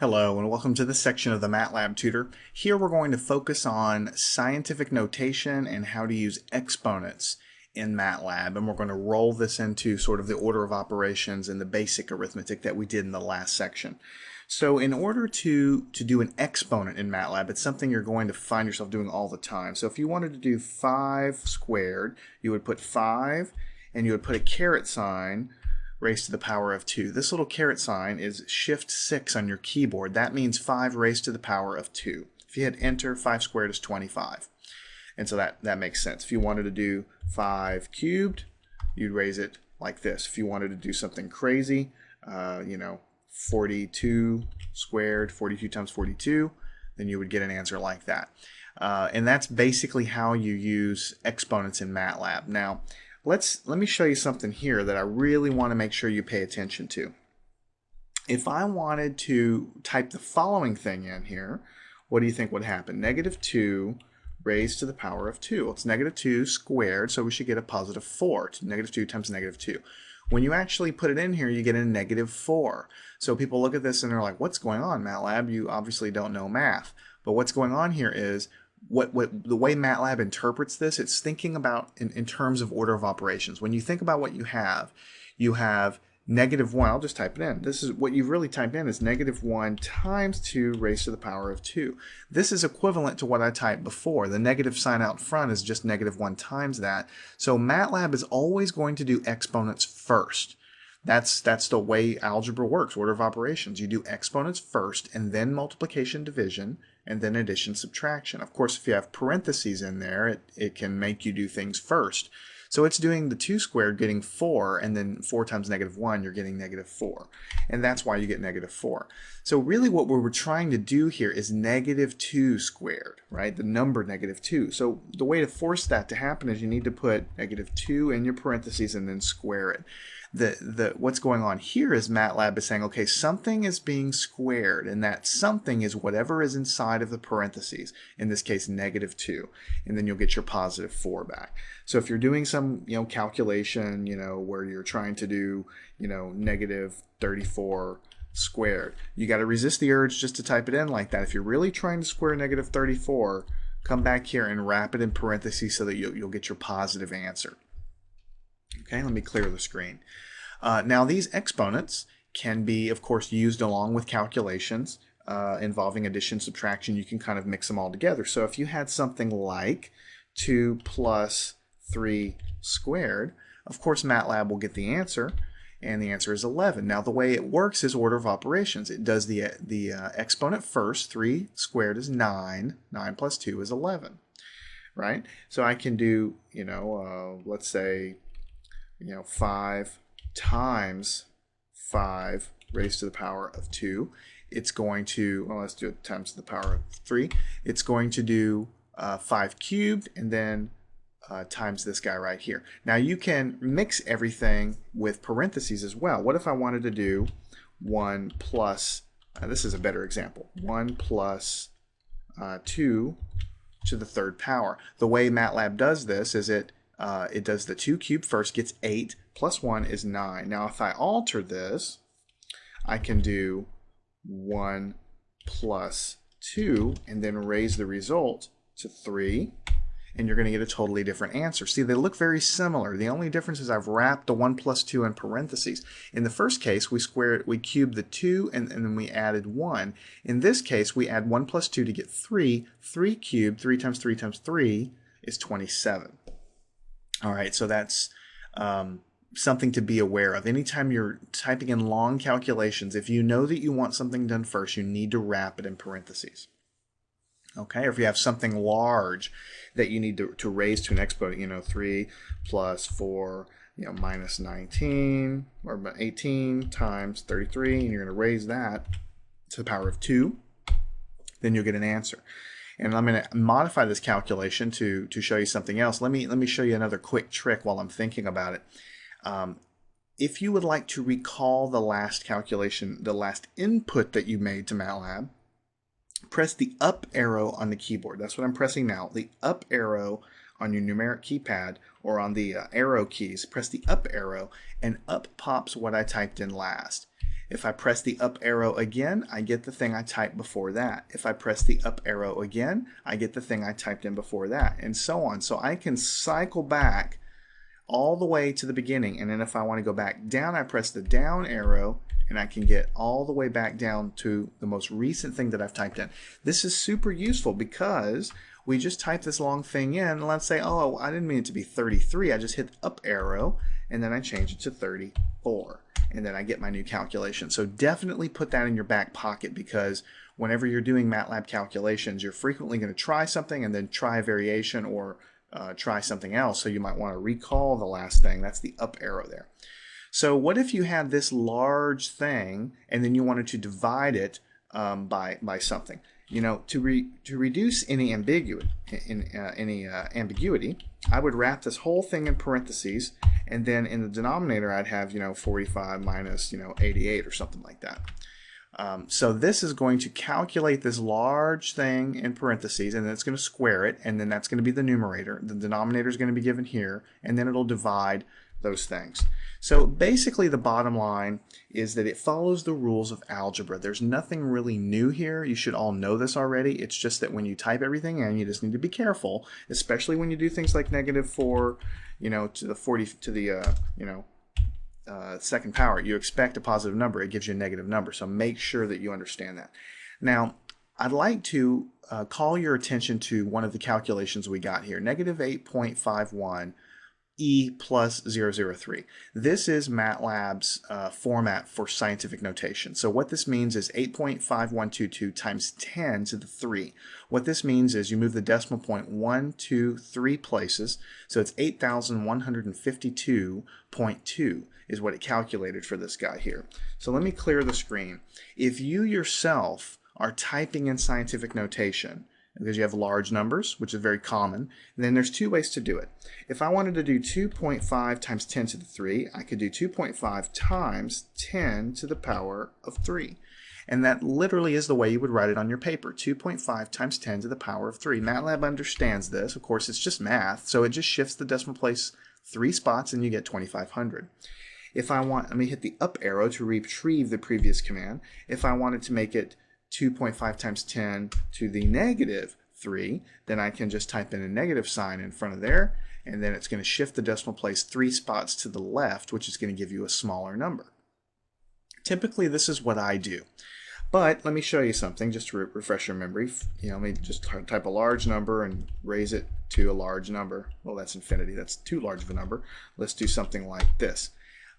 Hello and welcome to this section of the Matlab tutor. Here we're going to focus on scientific notation and how to use exponents in Matlab, and we're going to roll this into sort of the order of operations and the basic arithmetic that we did in the last section. So in order to do an exponent in Matlab, it's something you're going to find yourself doing all the time. So if you wanted to do 5 squared, you would put 5 and you would put a caret sign raised to the power of 2. This little caret sign is shift 6 on your keyboard. That means 5 raised to the power of 2. If you hit enter, 5 squared is 25. And so that makes sense. If you wanted to do 5 cubed, you'd raise it like this. If you wanted to do something crazy, 42 squared, 42 times 42, then you would get an answer like that. And that's basically how you use exponents in MATLAB. Now, let me show you something here that I really want to make sure you pay attention to. If I wanted to type the following thing in here, what do you think would happen? Negative 2 raised to the power of 2. Well, it's negative 2 squared, so we should get a positive 4. Negative 2 times negative 2. When you actually put it in here, you get a negative 4. So people look at this and they're like, what's going on, MATLAB? You obviously don't know math. But what's going on here is the way MATLAB interprets this, it's thinking about in terms of order of operations. When you think about what you have negative 1. I'll just type it in. This is what you've really typed in is negative 1 times 2 raised to the power of 2. This is equivalent to what I typed before. The negative sign out front is just negative 1 times that. So MATLAB is always going to do exponents first. That's the way algebra works, order of operations. You do exponents first, and then multiplication, division, and then addition, subtraction. Of course, if you have parentheses in there, it can make you do things first. So it's doing the 2 squared, getting 4, and then 4 times negative 1, you're getting negative 4. And that's why you get negative 4. So really what we were trying to do here is negative 2 squared, right? The number negative 2. So the way to force that to happen is you need to put negative 2 in your parentheses and then square it. What's going on here is MATLAB is saying, okay, something is being squared, and that something is whatever is inside of the parentheses, in this case negative 2, and then you'll get your positive 4 back. So if you're doing some calculation, where you're trying to do negative 34 squared, you got to resist the urge just to type it in like that. If you're really trying to square negative 34, come back here and wrap it in parentheses so that you'll get your positive answer. Okay, let me clear the screen. Now these exponents can be, of course, used along with calculations involving addition, subtraction. You can kind of mix them all together. So if you had something like 2 plus 3 squared, of course MATLAB will get the answer, and the answer is 11. Now the way it works is order of operations. It does the exponent first. 3 squared is 9. 9 plus 2 is 11, right? So I can do, let's say, 5 times 5 raised to the power of 2. It's going to, well, let's do it times to the power of 3. It's going to do 5 cubed and then times this guy right here. Now you can mix everything with parentheses as well. What if I wanted to do 1 plus, this is a better example, 1 plus 2 to the third power. The way MATLAB does this is it does the 2 cubed first, gets 8, plus 1 is 9. Now if I alter this, I can do 1 plus 2 and then raise the result to 3, and you're going to get a totally different answer. See, they look very similar. The only difference is I've wrapped the 1 plus 2 in parentheses. In the first case, we cubed the 2 and then we added 1. In this case, we add 1 plus 2 to get 3. 3 cubed, 3 times 3 times 3 is 27. All right, so that's something to be aware of. Anytime you're typing in long calculations, if you know that you want something done first, you need to wrap it in parentheses. Okay, or if you have something large that you need to raise to an exponent, 3 plus 4, minus 19, or 18 times 33, and you're going to raise that to the power of 2, then you'll get an answer. And I'm going to modify this calculation to show you something else. Let me show you another quick trick while I'm thinking about it. If you would like to recall the last calculation, the last input that you made to MATLAB, press the up arrow on the keyboard. That's what I'm pressing now. The up arrow on your numeric keypad or on the arrow keys, press the up arrow, and up pops what I typed in last. If I press the up arrow again, I get the thing I typed before that. If I press the up arrow again, I get the thing I typed in before that, and so on. So I can cycle back all the way to the beginning, and then if I want to go back down, I press the down arrow, and I can get all the way back down to the most recent thing that I've typed in. This is super useful because we just type this long thing in, and let's say, oh, I didn't mean it to be 33. I just hit the up arrow, and then I change it to 34. And then I get my new calculation. So definitely put that in your back pocket, because whenever you're doing MATLAB calculations, you're frequently going to try something and then try a variation or try something else. So you might want to recall the last thing. That's the up arrow there. So what if you had this large thing and then you wanted to divide it by something? You know, to reduce any ambiguity, I would wrap this whole thing in parentheses, and then in the denominator I'd have 45 minus 88 or something like that. So this is going to calculate this large thing in parentheses, and then it's going to square it, and then that's going to be the numerator. The denominator is going to be given here, and then it'll divide those things. So basically the bottom line is that it follows the rules of algebra. There's nothing really new here. You should all know this already. It's just that when you type everything in, you just need to be careful, especially when you do things like -4, to the 40 to the second power. You expect a positive number, it gives you a negative number. So make sure that you understand that. Now, I'd like to call your attention to one of the calculations we got here, -8.51 E plus 003. This is MATLAB's format for scientific notation. So what this means is 8.5122 times 10 to the 3. What this means is you move the decimal point 1, 2, 3 places. So it's 8,152.2 is what it calculated for this guy here. So let me clear the screen. If you yourself are typing in scientific notation, because you have large numbers, which is very common, then there's two ways to do it. If I wanted to do 2.5 times 10 to the 3, I could do 2.5 times 10 to the power of 3. And that literally is the way you would write it on your paper, 2.5 times 10 to the power of 3. MATLAB understands this. Of course, it's just math, so it just shifts the decimal place 3 spots and you get 2,500. If I want, let me hit the up arrow to retrieve the previous command. If I wanted to make it 2.5 times 10 to the -3, then I can just type in a negative sign in front of there, and then it's going to shift the decimal place 3 spots to the left, which is going to give you a smaller number. Typically, this is what I do. But let me show you something just to refresh your memory. Let me just type a large number and raise it to a large number. Well, that's infinity. That's too large of a number. Let's do something like this.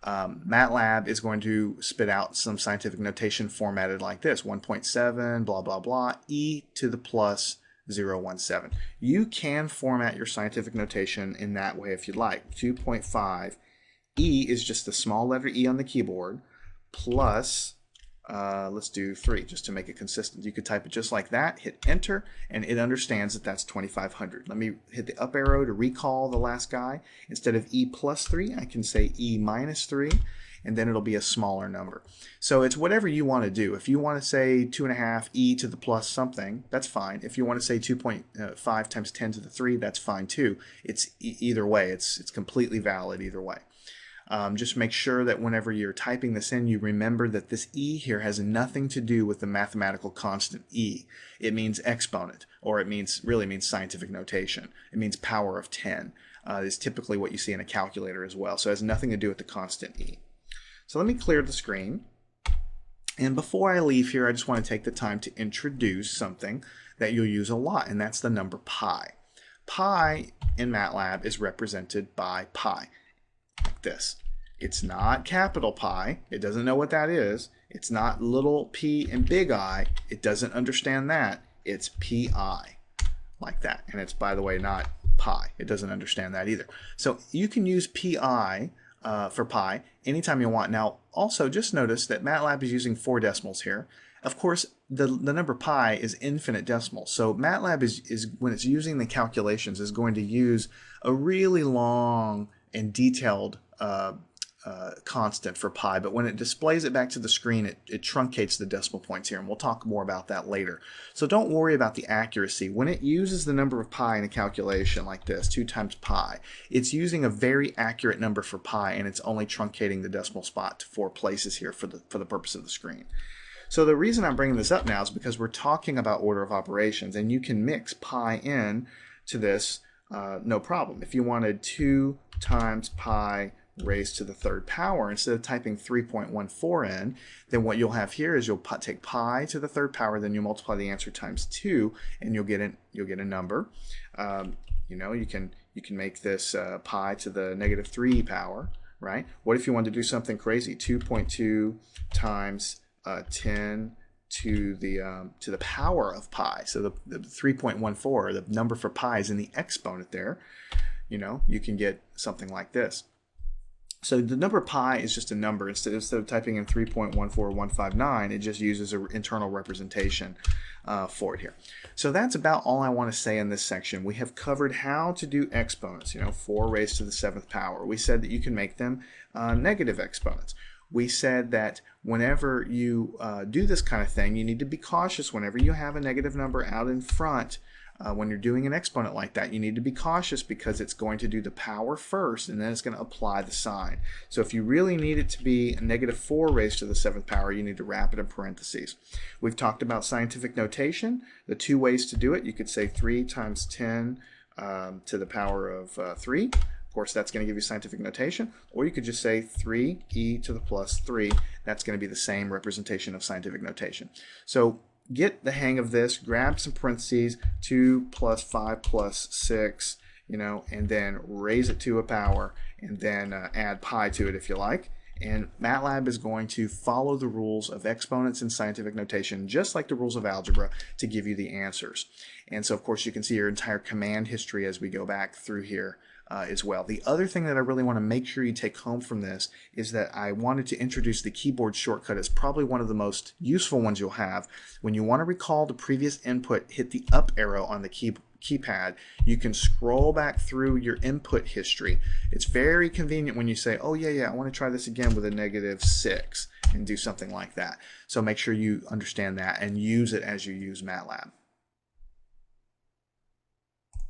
MATLAB is going to spit out some scientific notation formatted like this, 1.7, blah, blah, blah, e to the plus 0.17. You can format your scientific notation in that way if you'd like. 2.5, e is just the small letter e on the keyboard, plus, let's do 3, just to make it consistent. You could type it just like that, hit enter, and it understands that that's 2,500. Let me hit the up arrow to recall the last guy. Instead of e plus 3, I can say e minus 3, and then it'll be a smaller number. So it's whatever you want to do. If you want to say 2.5 e to the plus something, that's fine. If you want to say 2.5 times 10 to the 3, that's fine too. It's either way. It's completely valid either way. Just make sure that whenever you're typing this in, you remember that this e here has nothing to do with the mathematical constant e. It means exponent, or it really means scientific notation. It means power of 10. Is typically what you see in a calculator as well. So it has nothing to do with the constant e. So let me clear the screen. And before I leave here, I just want to take the time to introduce something that you'll use a lot, and that's the number pi. Pi in MATLAB is represented by pi, like this. It's not capital Pi. It doesn't know what that is. It's not little p and big I. It doesn't understand that. It's pi, like that. And it's, by the way, not pi. It doesn't understand that either. So you can use pi for pi anytime you want. Now, also just notice that MATLAB is using 4 decimals here. Of course, the number pi is infinite decimal. So MATLAB is when it's using the calculations, is going to use a really long and detailed constant for pi, but when it displays it back to the screen, it truncates the decimal points here, and we'll talk more about that later. So don't worry about the accuracy. When it uses the number of pi in a calculation like this, 2 times pi, it's using a very accurate number for pi, and it's only truncating the decimal spot to 4 places here for the purpose of the screen. So the reason I'm bringing this up now is because we're talking about order of operations, and you can mix pi in to this no problem. If you wanted 2 times pi raised to the 3rd power, instead of typing 3.14 in, then what you'll have here is you'll take pi to the 3rd power, then you'll multiply the answer times 2, and you'll get a number. You know, you can make this pi to the -3 power, right? What if you wanted to do something crazy? 2.2 times 10 to the power of pi. So the 3.14, the number for pi, is in the exponent there. You know, you can get something like this. So the number pi is just a number. Instead of typing in 3.14159, it just uses an internal representation for it here. So that's about all I want to say in this section. We have covered how to do exponents, you know, 4 raised to the 7th power. We said that you can make them negative exponents. We said that whenever you do this kind of thing, you need to be cautious whenever you have a negative number out in front. When you're doing an exponent like that, you need to be cautious because it's going to do the power first and then it's going to apply the sign. So if you really need it to be a -4 raised to the 7th power, you need to wrap it in parentheses. We've talked about scientific notation, the 2 ways to do it. You could say 3 times 10 to the power of 3. Of course, that's going to give you scientific notation. Or you could just say 3e to the plus 3. That's going to be the same representation of scientific notation. So get the hang of this, grab some parentheses, 2 plus 5 plus 6, you know, and then raise it to a power, and then add pi to it if you like. And Matlab is going to follow the rules of exponents and scientific notation, just like the rules of algebra, to give you the answers. And so, of course, you can see your entire command history as we go back through here as well. The other thing that I really want to make sure you take home from this is that I wanted to introduce the keyboard shortcut. It's probably one of the most useful ones you'll have. When you want to recall the previous input, hit the up arrow on the keypad. You can scroll back through your input history. It's very convenient when you say, oh yeah, I want to try this again with a -6 and do something like that. So make sure you understand that and use it as you use Matlab.